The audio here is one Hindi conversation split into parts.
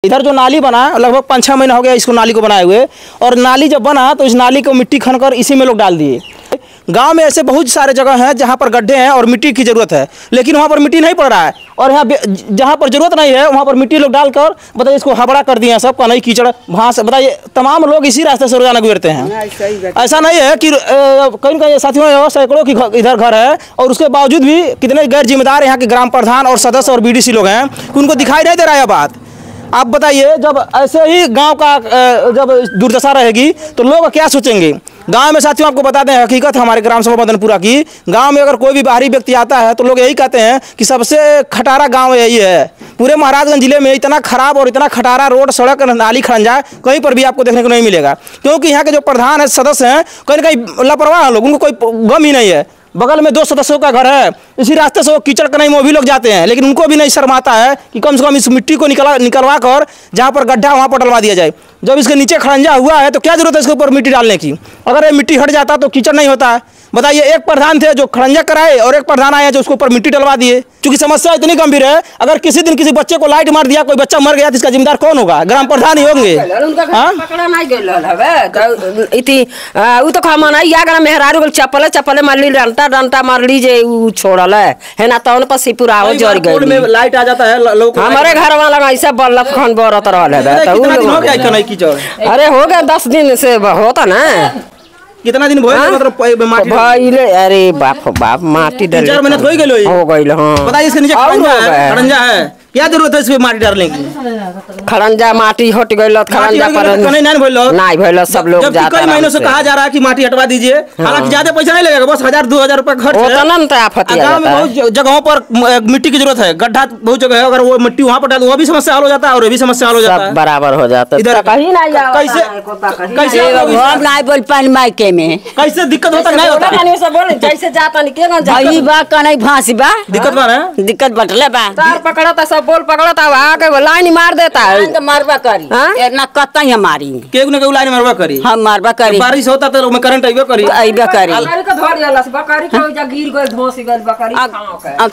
इधर जो नाली बना लगभग 5-6 महीना हो गया इसको नाली को बनाए हुए, और नाली जब बना तो इस नाली को मिट्टी खनकर इसी में लोग डाल दिए। गांव में ऐसे बहुत सारे जगह हैं जहां पर गड्ढे हैं और मिट्टी की ज़रूरत है, लेकिन वहां पर मिट्टी नहीं पड़ रहा है, और यहाँ जहां पर ज़रूरत नहीं है वहां पर मिट्टी लोग डालकर बताइए इसको हबड़ा कर दिए हैं, सब कनई कीचड़ वहाँ से बताइए तमाम लोग इसी रास्ते से रोजाना गुजरते हैं। ऐसा नहीं है कि कहीं कहीं साथियों सैकड़ों की इधर घर है और उसके बावजूद भी कितने गैर जिम्मेदार यहाँ के ग्राम प्रधान और सदस्य और BDC लोग हैं कि उनको दिखाई नहीं दे रहा है बात। आप बताइए जब ऐसे ही गांव का जब दुर्दशा रहेगी तो लोग क्या सोचेंगे। गांव में साथियों आपको बता दें, हकीकत हमारे ग्राम सभा मदनपुरा की, गांव में अगर कोई भी बाहरी व्यक्ति आता है तो लोग यही कहते हैं कि सबसे खटारा गांव यही है। पूरे महाराजगंज जिले में इतना खराब और इतना खटारा रोड, सड़क, नाली, खड़ंजा कहीं पर भी आपको देखने को नहीं मिलेगा, क्योंकि यहाँ के जो प्रधान है, सदस्य हैं, कहीं ना कहीं लापरवाह लोग, उनको कोई गम ही नहीं है। बगल में 2 सदस्यों का घर है, इसी रास्ते से वो कीचड़ कनई में भी लोग जाते हैं, लेकिन उनको भी नहीं शर्माता है कि कम से कम इस मिट्टी को निकलवा कर जहाँ पर गड्ढा वहाँ पर डलवा दिया जाए। जब इसके नीचे खड़ंजा हुआ है तो क्या जरूरत है इसके ऊपर मिट्टी डालने की। अगर ये मिट्टी हट जाता तो कीचड़ नहीं होता है। बताइए, एक प्रधान थे जो खड़ंजा कराए और एक प्रधान आए जो उसके ऊपर मिट्टी डलवा दिए। क्योंकि समस्या इतनी गंभीर है, अगर किसी दिन किसी बच्चे को लाइट मार दिया, कोई बच्चा मर गया तो इसका जिम्मेदार कौन होगा? ग्राम प्रधान ही होंगे। चप्पल मार ली, डंटा मार ली, छोड़ल है ना तौन पर सिपुरा हो जर गई। लाइट आ जाता है लोग, हमारे घर वाला ऐसा बल्लभ खन बरत रहल है। अरे हो गया 10 दिन से होता ना। कितना दिन मतलब माटी? अरे बाप माटी डाल 4 महीना हो गई। हाँ बताइए इसके नीचे खड़ंजा है, क्या जरूरत है इसमें माटी डालने की? खड़ंजा माटी हट गई, खड़ंजा पर नहीं भइल, सब लोग जाता है। कई महीनों से कहा जा रहा है कि माटी हटवा दीजिए, हालांकि ज्यादा पैसा नहीं लगेगा, बस 1000-2000 रुपए खर्च है। गाँव में बहुत जगहों पर मिट्टी की जरूरत है, गड्ढा बहुत जगह है, अगर वो मिट्टी वहाँ पर डाल वो भी समस्या हल हो जाता है और ये भी समस्या हल हो जाता है, बराबर हो जाता है। इधर कहीं नहीं कैसे बोल पानी मायके में कैसे दिक्कत होता नहीं होता? जैसे जाता नहीं के बा कनई भांसी बा दिक्कत बा ना, दिक्कत बटले बा, तार पकड़ता सब बोल पकड़ता आके लाइन मार देता है तो मारबा करी इतना कत्ता ही हमारी केहू ने केहू लाइन मारबा करी, हम मारबा करी। बारिश होता तो में करंट आइबे करी, आइबे करी। बकरी को जा गिर गई, धोसी गई बकरी। अब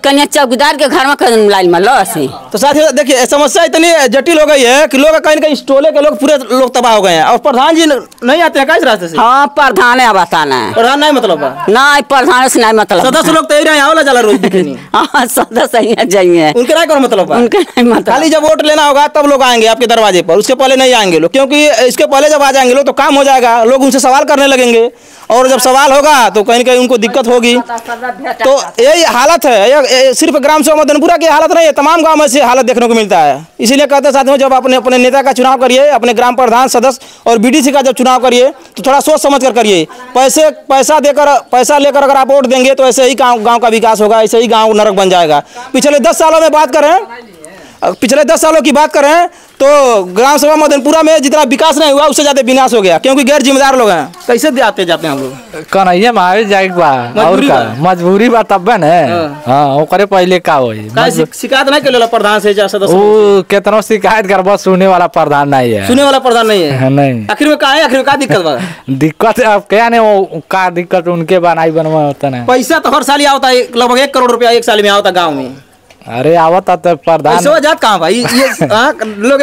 कन्या चौकीदार के घर में लाइन मार लो ऐसे। तो साथियों देखिए समस्या इतनी जटिल हो गई है कि लोग कहीं कहीं टोले के लोग पूरे लोग तबाह हो गए हैं, और प्रधान जी नहीं आते हैं क्या इस रास्ते से? हाँ प्रधान है, बताना है प्रधान नहीं मतलब नहीं, प्रधान से नहीं मतलब, सदस्य लोग तो आवला जाला रोज दिखेनी। हाँ सदस्य ही जाइए, उनके नहीं करो मतलब, उनके नहीं मतलब। खाली जब वोट लेना होगा तब लोग आएंगे आपके दरवाजे पर, उसके पहले नहीं आएंगे लोग, क्योंकि इसके पहले जब आ जाएंगे लोग तो काम हो जाएगा, लोग उनसे सवाल करने लगेंगे, और जब सवाल होगा तो कहीं कहीं उनको दिक्कत होगी। तो यही हालत है, सिर्फ ग्राम सभा मदनपुरा की हालत नहीं है, तमाम गांव में से हालत देखने को मिलता है। इसीलिए कहते हैं साथियों, जब अपने अपने नेता का चुनाव करिए, अपने ग्राम प्रधान, सदस्य और BDC का जब चुनाव करिए तो थोड़ा सोच समझ कर करिए। पैसा लेकर अगर आप वोट देंगे तो ऐसे ही गाँव का विकास होगा, ऐसे ही गाँव नरक बन जाएगा। पिछले 10 सालों में बात करें, पिछले 10 सालों की बात करें तो ग्राम सभा मदनपुरा में जितना विकास नहीं हुआ उससे ज्यादा विनाश हो गया, क्योंकि गैर जिम्मेदार लोग हैं। कैसे जाते हैं हम लोग? कन्हैया मारे जाए बा और का मजबूरी बा तब न। हां ओकरे पहले का होई, शिकायत नहीं केला प्रधान से, सदस्य ओ केतनो शिकायत कर, बस सुने वाला प्रधान नहीं है, सुने वाला प्रधान नहीं है। नहीं, आखिर में का है, आखिर में का दिक्कत बा? दिक्कत अब क्या ने वो का दिक्कत उनके बनाई बनवा होता ना। पैसा तो हर साल आता है, लगभग 1 करोड़ रुपया 1 साल में आता गाँव में। अरे आवता तो प्रधान जात कहाँ भाई, ये लोग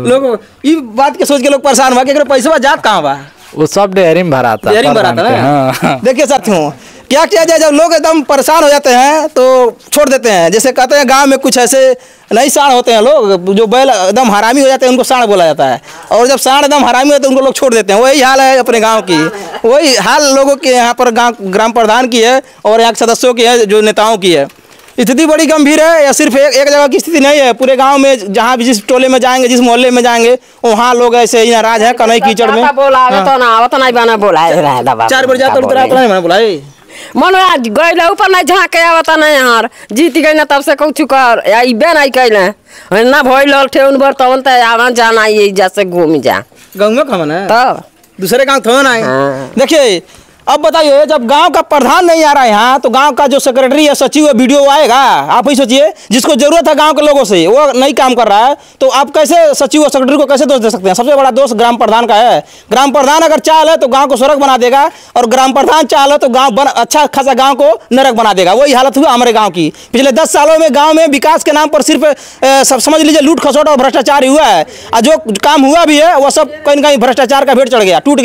लोग ये बात के सोच के लोग परेशान हुआ कि पैसा जात कहाँ बा, वो सब डेयरी में भराता ना। देखिए साथियों क्या किया जाए, जब लोग एकदम परेशान हो जाते हैं तो छोड़ देते हैं। जैसे कहते हैं गांव में कुछ ऐसे नहीं साढ़ होते हैं लोग, जो बैल एकदम हरामी हो जाते हैं उनको साढ़ बोला जाता है, और जब साढ़ एकदम हरामी होते हैं उनको लोग छोड़ देते हैं। वही हाल है अपने गांव की, वही हाल लोगों के यहाँ पर ग्राम प्रधान की है और यहाँ के सदस्यों की है, जो नेताओं की है। स्थिति बड़ी गंभीर है, या सिर्फ एक जगह की स्थिति नहीं है, पूरे गांव में जहां भी जिस टोले में जाएंगे, जिस मोहल्ले में जाएंगे, वहाँ लोग ऐसे ही नाराज हैं, कनई कीचड़ में। 4 बार जाता बुलाए मन आज गए ऊपर नहीं झाँके आवता नहीं, यार जीत गई ना तब से कुछ कर नहीं कैले ना भइल ठेउन भर तवन त आवा जाना ये जैसे घूम जा गाँव में खमन है तब दूसरे गाँव थोड़ा ना। देखिए अब बताइए, जब गांव का प्रधान नहीं आ रहा है यहाँ, तो गांव का जो सेक्रेटरी या सचिव है वीडियो आएगा? आप ही सोचिए, जिसको जरूरत है गांव के लोगों से वो नहीं काम कर रहा है, तो आप कैसे सचिव और सेक्रेटरी को कैसे दोष दे सकते हैं? सबसे बड़ा दोष ग्राम प्रधान का है। ग्राम प्रधान अगर चाल है तो गांव को सड़क बना देगा, और ग्राम प्रधान चाल है तो गांव अच्छा खासा गांव को नरक बना देगा। वही हालत हुआ हमारे गांव की। पिछले 10 सालों में गांव में विकास के नाम पर सिर्फ समझ लीजिए लूट खसोट और भ्रष्टाचार ही हुआ है, और जो काम हुआ भी है वो सब कहीं न कहीं भ्रष्टाचार का भेंट चढ़ गया, टूट